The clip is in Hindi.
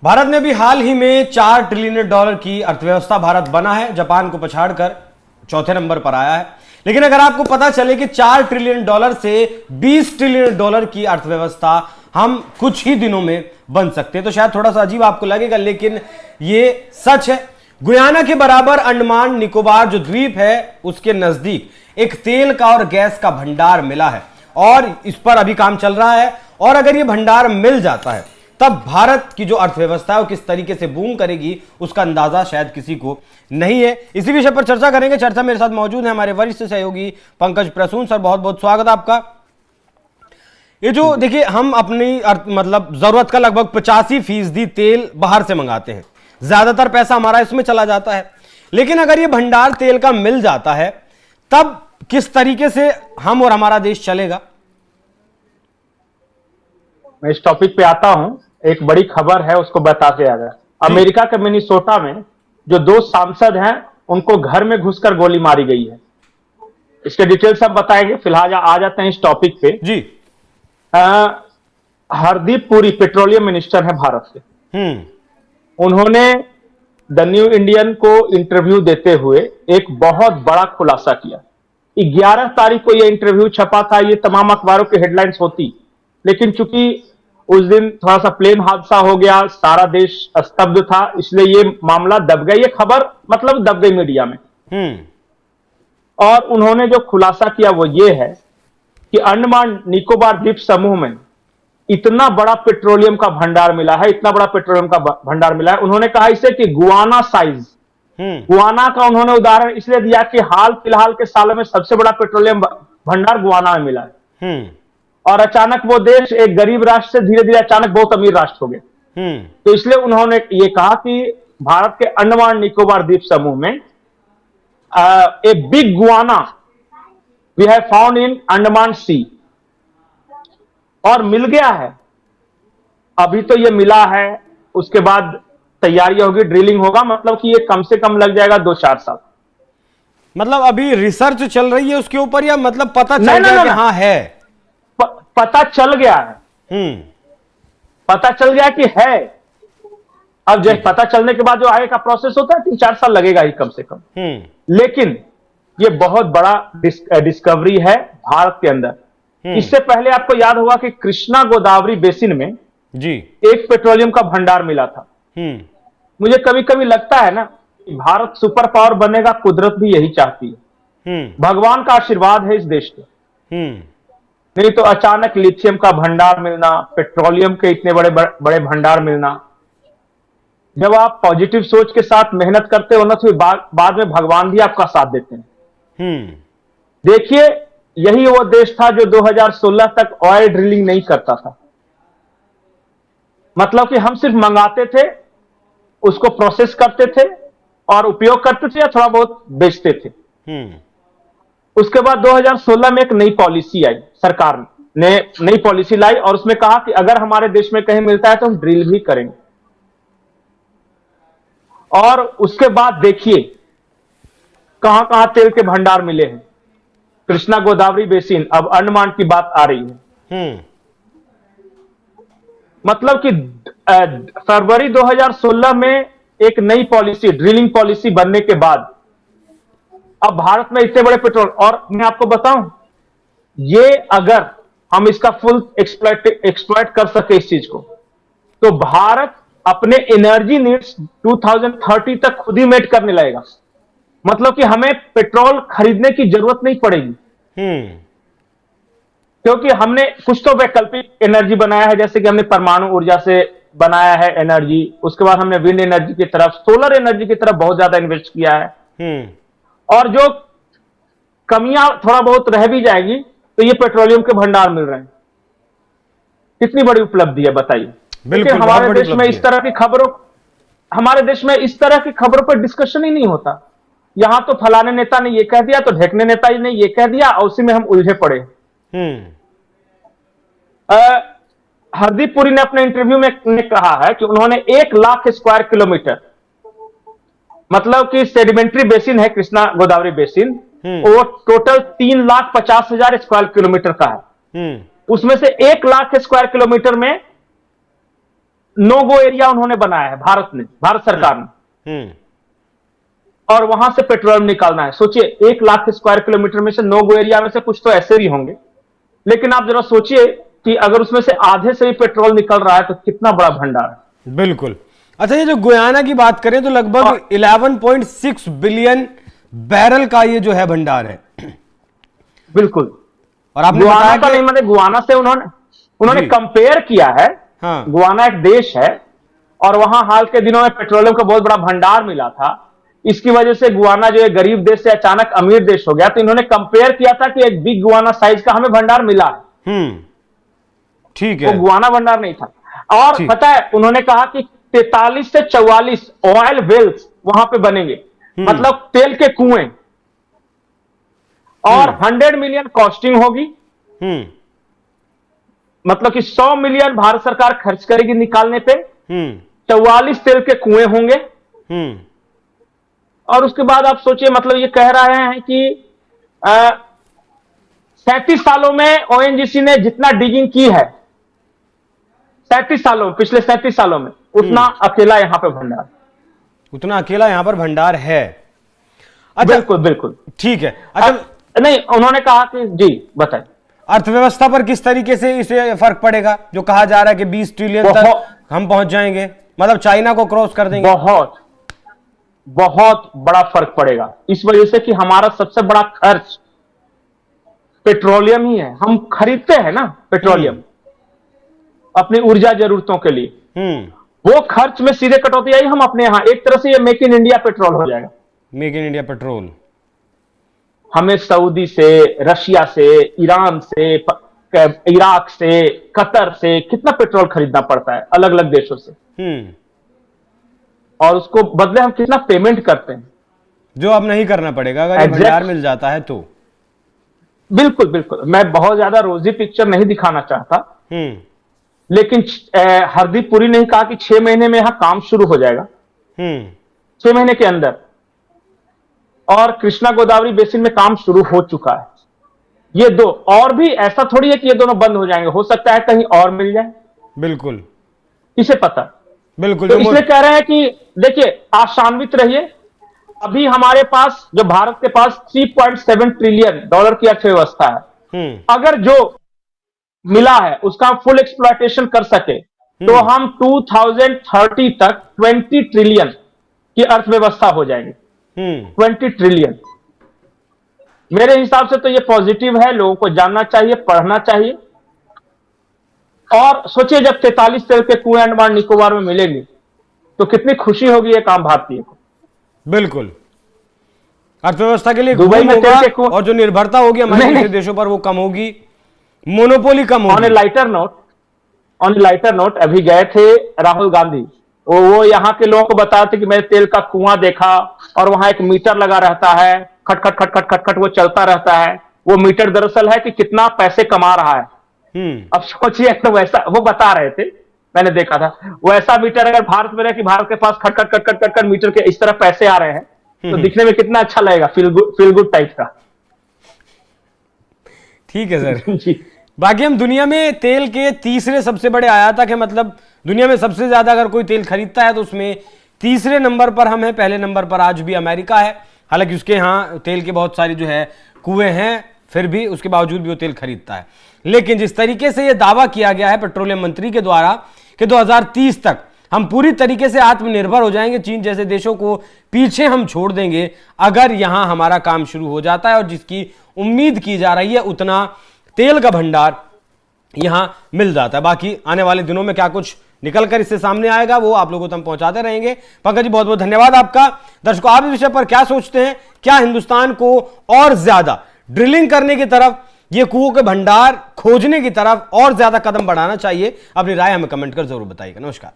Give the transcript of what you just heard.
भारत ने भी हाल ही में $4 ट्रिलियन की अर्थव्यवस्था भारत बना है, जापान को पछाड़कर चौथे नंबर पर आया है। लेकिन अगर आपको पता चले कि $4 ट्रिलियन से $20 ट्रिलियन की अर्थव्यवस्था हम कुछ ही दिनों में बन सकते हैं, तो शायद थोड़ा सा अजीब आपको लगेगा, लेकिन ये सच है। गुयाना के बराबर अंडमान निकोबार जो द्वीप है, उसके नजदीक एक तेल का और गैस का भंडार मिला है और इस पर अभी काम चल रहा है। और अगर ये भंडार मिल जाता है, तब भारत की जो अर्थव्यवस्था है वो किस तरीके से बूम करेगी, उसका अंदाजा शायद किसी को नहीं है। इसी विषय पर चर्चा करेंगे। चर्चा मेरे साथ मौजूद है हमारे वरिष्ठ सहयोगी पंकज प्रसून। सर, बहुत बहुत स्वागत आपका। ये जो देखिए, हम अपनी मतलब जरूरत का लगभग 85% तेल बाहर से मंगाते हैं, ज्यादातर पैसा हमारा इसमें चला जाता है। लेकिन अगर ये भंडार तेल का मिल जाता है, तब किस तरीके से हम और हमारा देश चलेगा? मैं इस टॉपिक पे आता हूं। एक बड़ी खबर है, उसको बताते आ गया। अमेरिका के मिनीसोटा में जो 2 सांसद हैं, उनको घर में घुसकर गोली मारी गई है। इसके डिटेल्स सब बताएंगे। फिलहाल आ जाते हैं इस टॉपिक पे जी। हरदीप पुरी पेट्रोलियम मिनिस्टर है भारत के। उन्होंने द न्यू इंडियन को इंटरव्यू देते हुए एक बहुत बड़ा खुलासा किया। 11 तारीख को यह इंटरव्यू छपा था, ये तमाम अखबारों की हेडलाइंस होती, लेकिन चूंकि उस दिन थोड़ा सा प्लेन हादसा हो गया, सारा देश स्तब्ध था, इसलिए ये मामला दब गया, ये खबर मतलब दब गई मीडिया में। और उन्होंने जो खुलासा किया वो ये है कि अंडमान निकोबार द्वीप समूह में इतना बड़ा पेट्रोलियम का भंडार मिला है, इतना बड़ा पेट्रोलियम का भंडार मिला है। उन्होंने कहा इसे कि गुआना साइज, गुआना का उन्होंने उदाहरण इसलिए दिया कि हाल फिलहाल के सालों में सबसे बड़ा पेट्रोलियम भंडार गुआना में मिला है। और अचानक वो देश एक गरीब राष्ट्र से धीरे धीरे अचानक बहुत अमीर राष्ट्र हो गए। तो इसलिए उन्होंने ये कहा कि भारत के अंडमान निकोबार द्वीप समूह में a big iguana we have found in Andaman sea, और मिल गया है। अभी तो ये मिला है, उसके बाद तैयारी होगी, ड्रिलिंग होगा, मतलब कि ये कम से कम लग जाएगा 2-4 साल। मतलब अभी रिसर्च चल रही है उसके ऊपर, या मतलब पता चल गया कि हाँ है? पता चल गया है। पता चल गया कि है। अब जैसे पता चलने के बाद जो आगे का प्रोसेस होता है 3-4 साल लगेगा ही कम से कम। लेकिन ये बहुत बड़ा डिस्कवरी है भारत के अंदर। इससे पहले आपको याद होगा कि कृष्णा गोदावरी बेसिन में जी एक पेट्रोलियम का भंडार मिला था। मुझे कभी कभी लगता है ना कि भारत सुपर पावर बनेगा, कुदरत भी यही चाहती है। भगवान का आशीर्वाद है इस देश पे। नहीं तो अचानक लिथियम का भंडार मिलना, पेट्रोलियम के इतने बड़े बड़े भंडार मिलना। जब आप पॉजिटिव सोच के साथ मेहनत करते हो ना, तो बाद में भगवान भी आपका साथ देते हैं। देखिए, यही वो देश था जो 2016 तक ऑयल ड्रिलिंग नहीं करता था। मतलब कि हम सिर्फ मंगाते थे, उसको प्रोसेस करते थे और उपयोग करते थे या थोड़ा बहुत बेचते थे। उसके बाद 2016 में एक नई पॉलिसी आई, सरकार ने नई पॉलिसी लाई और उसमें कहा कि अगर हमारे देश में कहीं मिलता है तो हम ड्रिल भी करेंगे। और उसके बाद देखिए कहां कहां तेल के भंडार मिले हैं। कृष्णा गोदावरी बेसिन, अब अंडमान की बात आ रही है। मतलब कि फरवरी 2016 में एक नई पॉलिसी, ड्रिलिंग पॉलिसी बनने के बाद अब भारत में इतने बड़े पेट्रोल, और मैं आपको बताऊं, ये अगर हम इसका फुल एक्सप्लॉइट कर सके इस चीज को, तो भारत अपने एनर्जी नीड्स 2030 तक खुद ही मेट करने लगेगा। मतलब कि हमें पेट्रोल खरीदने की जरूरत नहीं पड़ेगी। क्योंकि हमने कुछ तो वैकल्पिक एनर्जी बनाया है, जैसे कि हमने परमाणु ऊर्जा से बनाया है एनर्जी, उसके बाद हमने विंड एनर्जी की तरफ, सोलर एनर्जी की तरफ बहुत ज्यादा इन्वेस्ट किया है। और जो कमियां थोड़ा बहुत रह भी जाएगी, तो ये पेट्रोलियम के भंडार मिल रहे हैं। कितनी बड़ी उपलब्धि है बताइए। बिल्कुल, हमारे देश में इस तरह की खबरों, हमारे देश में इस तरह की खबरों पर डिस्कशन ही नहीं होता। यहां तो फलाने नेता ने ये कह दिया, तो ढेकने नेता ने ये कह दिया, और उसी में हम उलझे पड़े। हरदीप पुरी ने अपने इंटरव्यू में कहा है कि उन्होंने 1 लाख स्क्वायर किलोमीटर, मतलब कि सेडिमेंट्री बेसिन है कृष्णा गोदावरी बेसिन, वो टोटल 3,50,000 स्क्वायर किलोमीटर का है। उसमें से 1 लाख स्क्वायर किलोमीटर में नो गो एरिया उन्होंने बनाया है, भारत सरकार ने, और वहां से पेट्रोलियम निकालना है। सोचिए 1 लाख स्क्वायर किलोमीटर में से नो गो एरिया में से कुछ तो ऐसे भी होंगे, लेकिन आप जरा सोचिए कि अगर उसमें से आधे से भी पेट्रोल निकल रहा है तो कितना बड़ा भंडार है। बिल्कुल। अच्छा, ये जो गुयाना की बात करें तो लगभग 11.6 बिलियन बैरल का ये जो है भंडार है। बिल्कुल। और आपने गुयाना का नहीं, मतलब गुयाना से उन्होंने कंपेयर किया है। हाँ। गुयाना एक देश है और वहां हाल के दिनों में पेट्रोलियम का बहुत बड़ा भंडार मिला था। इसकी वजह से गुयाना जो है गरीब देश से अचानक अमीर देश हो गया, तो इन्होंने कंपेयर किया था कि एक बिग गुयाना साइज का हमें भंडार मिला है। ठीक है। वो गुयाना भंडार नहीं था। और पता है उन्होंने कहा कि 43 से 44 ऑयल वेल्स वहां पे बनेंगे, मतलब तेल के कुएं, और 100 मिलियन कॉस्टिंग होगी। मतलब कि 100 मिलियन भारत सरकार खर्च करेगी निकालने पे। 44 तेल के कुएं होंगे। और उसके बाद आप सोचिए, मतलब ये कह रहे हैं कि 37 सालों में ओएनजीसी ने जितना डिगिंग की है, 37 सालों में, पिछले 37 सालों में, उतना अकेला यहां पे भंडार, उतना अकेला यहां पर भंडार है। अच्छा, बिल्कुल बिल्कुल ठीक है। अच्छा, नहीं, उन्होंने कहा कि जी बताएं, अर्थव्यवस्था पर किस तरीके से इसे फर्क पड़ेगा? जो कहा जा रहा है कि 20 ट्रिलियन तक हम पहुंच जाएंगे, मतलब चाइना को क्रॉस कर देंगे। बहुत बड़ा फर्क पड़ेगा, इस वजह से कि हमारा सबसे बड़ा खर्च पेट्रोलियम ही है। हम खरीदते हैं ना पेट्रोलियम अपनी ऊर्जा जरूरतों के लिए, वो खर्च में सीधे कटौती आई हम अपने यहां। एक तरह से ये मेक इन इंडिया पेट्रोल हो जाएगा। मेक इन इंडिया पेट्रोल हमें सऊदी से, रशिया से, ईरान से, इराक से, कतर से कितना पेट्रोल खरीदना पड़ता है अलग अलग देशों से, और उसको बदले हम कितना पेमेंट करते हैं, जो अब नहीं करना पड़ेगा अगर ये भंडार मिल जाता है तो। बिल्कुल बिल्कुल। मैं बहुत ज्यादा रोजी पिक्चर नहीं दिखाना चाहता, लेकिन हरदीप पुरी ने कहा कि 6 महीने में यहां काम शुरू हो जाएगा, 6 महीने के अंदर। और कृष्णा गोदावरी बेसिन में काम शुरू हो चुका है। ये दो, और भी ऐसा थोड़ी है कि ये दोनों बंद हो जाएंगे, हो सकता है कहीं और मिल जाए। बिल्कुल, इसे पता। बिल्कुल। तो इसलिए कह रहे हैं कि देखिए, आशान्वित रहिए। अभी हमारे पास, जो भारत के पास 3.7 ट्रिलियन डॉलर की अर्थव्यवस्था है, अगर जो मिला है उसका हम फुल एक्सप्लॉयटेशन कर सके तो हम 2030 तक 20 ट्रिलियन की अर्थव्यवस्था हो जाएगी। 20 ट्रिलियन मेरे हिसाब से तो ये पॉजिटिव है, लोगों को जानना चाहिए, पढ़ना चाहिए। और सोचिए, जब 43 तेल के कुएं अंडमान निकोबार में मिलेंगे तो कितनी खुशी होगी एक आम भारतीय को। बिल्कुल, अर्थव्यवस्था के लिए दुबई में तेल के कुएं, और जो निर्भरता होगी हमारे देशों पर वो कम होगी, मोनोपोली कम होगी। ऑन ए लाइटर नोट अभी गए थे राहुल गांधी, वो यहां के लोगों को बताया थे कि मैंने तेल का कुआं देखा और वहां एक मीटर लगा रहता है, खट खट खट खट खट खट वो चलता रहता है। वो मीटर दरअसल है कि कितना पैसे कमा रहा है। अब सोचिए, तो वैसा वो बता रहे थे, मैंने देखा था, वैसा मीटर अगर भारत में रहे कि भारत के पास खट खट खट खट खट खट मीटर के इस तरह पैसे आ रहे हैं, तो दिखने में कितना अच्छा लगेगा, फील गुड टाइप का। ठीक है सर। बाकी हम दुनिया में तेल के तीसरे सबसे बड़े आयातक है, मतलब दुनिया में सबसे ज्यादा अगर कोई तेल खरीदता है तो उसमें तीसरे नंबर पर हम हैं। पहले नंबर पर आज भी अमेरिका है, हालांकि उसके यहाँ तेल के बहुत सारी जो है कुएं हैं, फिर भी उसके बावजूद भी वो तेल खरीदता है। लेकिन जिस तरीके से यह दावा किया गया है पेट्रोलियम मंत्री के द्वारा कि 2030 तक हम पूरी तरीके से आत्मनिर्भर हो जाएंगे, चीन जैसे देशों को पीछे हम छोड़ देंगे अगर यहां हमारा काम शुरू हो जाता है, और जिसकी उम्मीद की जा रही है उतना तेल का भंडार यहां मिल जाता है। बाकी आने वाले दिनों में क्या कुछ निकलकर इससे सामने आएगा वो आप लोगों को हम पहुंचाते रहेंगे। पंकज जी, बहुत बहुत धन्यवाद आपका। दर्शकों, आप इस विषय पर क्या सोचते हैं? क्या हिंदुस्तान को और ज्यादा ड्रिलिंग करने की तरफ, ये कुओं के भंडार खोजने की तरफ और ज्यादा कदम बढ़ाना चाहिए? अपनी राय हमें कमेंट कर जरूर बताइएगा। नमस्कार।